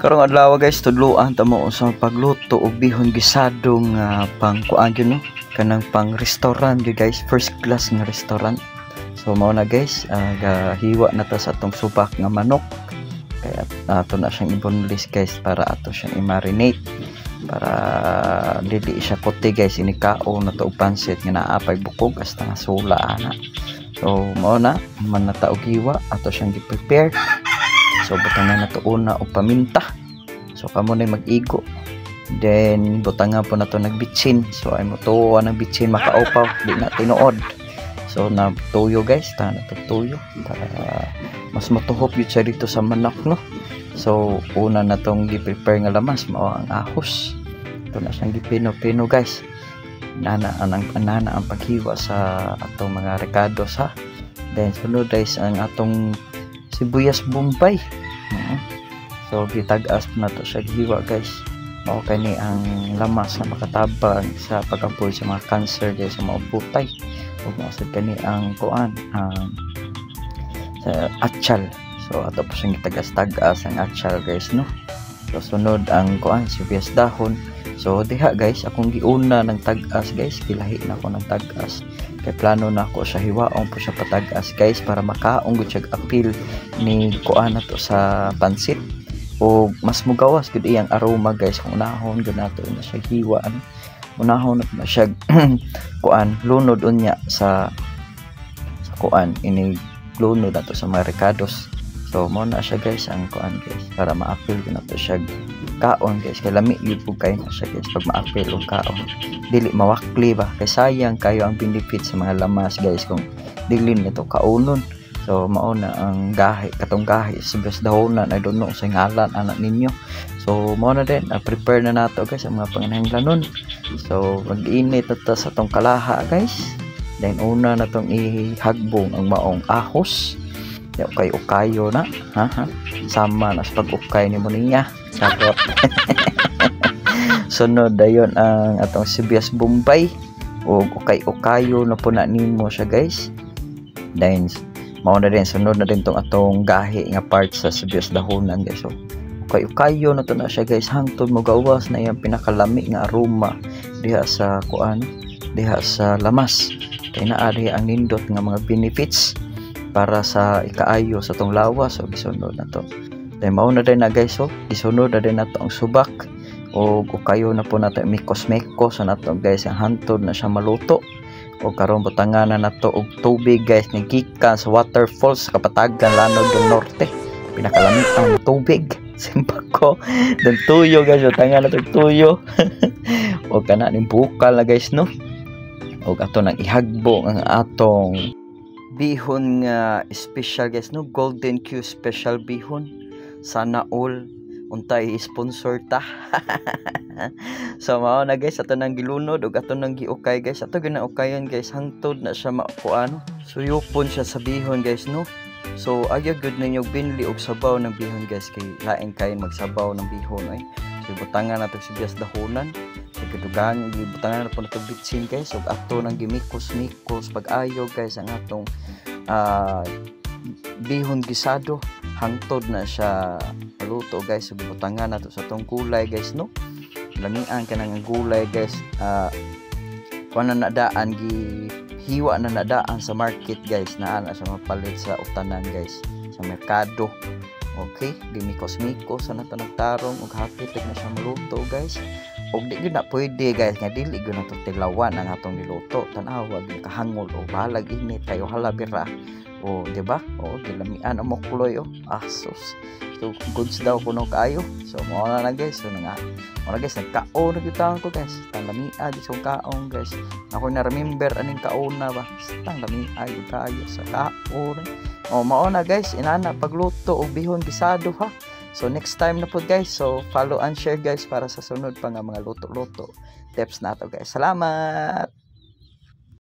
Karong adlaw guys, tudloan ta mo sa pagluto og bihon gisado nga pang kuan gyud no, kanang pang restaurant gyud guys, first class nga restaurant. So mao na guys, gahiwa na ta sa atong subak nga manok. Kaya ato na siyang ibunlis guys para ato siyang i-marinate para dili siya kote guys, inikao na to og pansit nga naa pay bukog hasta nga sula ana. So mao na man na ta og hiwa, ato siyang gi-prepare. So butangan na to una og paminta. So kamo na mag-igo. Then butangan po na to nagbitsin. So ay mo tuwa ng bitsin makaupaw, di na tinuod. So na tuyo guys, ta na to tuyo para mas matuhop yun siya dito sa manok no. So una na tong gi-prepare nga lamas mao ang ahos. Ito na siyang gipino-pino guys. Nana ang paghiwa sa atong mga recados ha. Then sunod guys ang atong sibuyas bombay. So gitag-as na to siya giwa guys. Mao kani ang lamas na makatabang sa pag-apoy sa mga cancer guys, sa mga putay. Ug mao sad kani ang kuan sa atchal. So ato po siyang gitagas-tagas ang atchal guys no. So sunod ang kuan sibuyas dahon. So diha guys akong giuna ng tag-as guys, gilahi na ako ng tag-as. Kay plano na ako sa hiwaong po siya patagas guys para makaong gud siya appeal ni kuan nato sa pansit o mas mugawas gud iyang aroma guys kung unahon gud nato na siya hiwaan, unahon na siya kuan lunod unya sa kuan ini lunod nato sa mga recados. So mo na siya guys ang kuan guys para ma-appeal gud nato siya kaon guys, kay lami gyud pug kay na siya guys pag ma-appeal og kaon, dili mawakli ba kay sayang kayo ang benefit sa mga lamas guys kung dili nito kaunon. So mao na ang gahi, katong gahi sibuyas dahonan, I don't know sa ngalan anak ninyo. So mao na din prepare na nato guys ang mga panginahanglanon. So mag-init ta sa tong kalaha guys, then una na tong ihagbong ang maong ahos. Ukay-ukayo na ha sama na sa pag-ukay ni mo niya sakot. Sunod dayon ang atong sibuyas bombay o ukay-ukayo na po na nimo siya guys. Then mao na din sunod na din tong atong gahi nga part sa sibuyas dahonan guys. So ukay-ukayo na to na siya guys hangtod mo gawas na iyang pinakalami nga aroma diha sa kuan, diha sa lamas. Kay naa diha ang nindot nga mga benefits para sa ikaayo sa tong lawas. So gisunod na to. Then mao na din na guys, so gisunod na din nato ang subak o kayo na po nato mikos-mikos na nato guys ang hantod na siya maluto. O karon butangan na nato og tubig guys nga gikan sa waterfalls sa Kapatagan, Lanao del Norte. Pinakalamig ang tubig simpako. Then tuyo guys, butangan nato tuyo. O kana ning bukal na guys no. O ato nang ihagbo ang atong bihon nga special guys no, Golden Q special bihon. Sana all untay sponsor ta. So mao na guys ato nang gilunod ug ato nang giukay guys. Ato ginaukayan guys hangtod na siya makuano, suyupon siya sa bihon guys no. So ayaw gud ninyo binli og sabaw ng bihon guys kay lain kay magsabaw ng bihon ay. So butangan nato sibuyas dahonan. Kadugang gibutangan na po nato bitsin guys ug ato nang gimikos-mikos pag-ayo guys ang atong bihon gisado hangtod na siya maluto guys. So gibutangan nato sa atong gulay guys no. Lamian ka nang gulay guys, kuan na nadaan gihiwa na nadaan sa market guys, naa na siya mapalit sa utanan guys sa merkado. Okay, gimikos-mikos na nato nagtarong ug hapit na siya maluto guys. Og di gyud na pwede guys nga dili gyud nato tilawan ang atong niluto. Tan-aw wag kahangol o balag init kayo halabira. O di ba? O dilamian ang mokloy o asos. So goods daw kuno kaayo. So mao na guys. So nga mao na guys nagkaon gyud ko guys. Tanlamia di sa kaon guys. Ako na remember aning kaon na ba. Tanlamia gyud kaayo sa kaon. O mao na guys, inana pagluto og bihon gisado ha. So next time na po guys, so follow and share guys para sa sunod pa nga mga luto-luto tips nato guys. Salamat!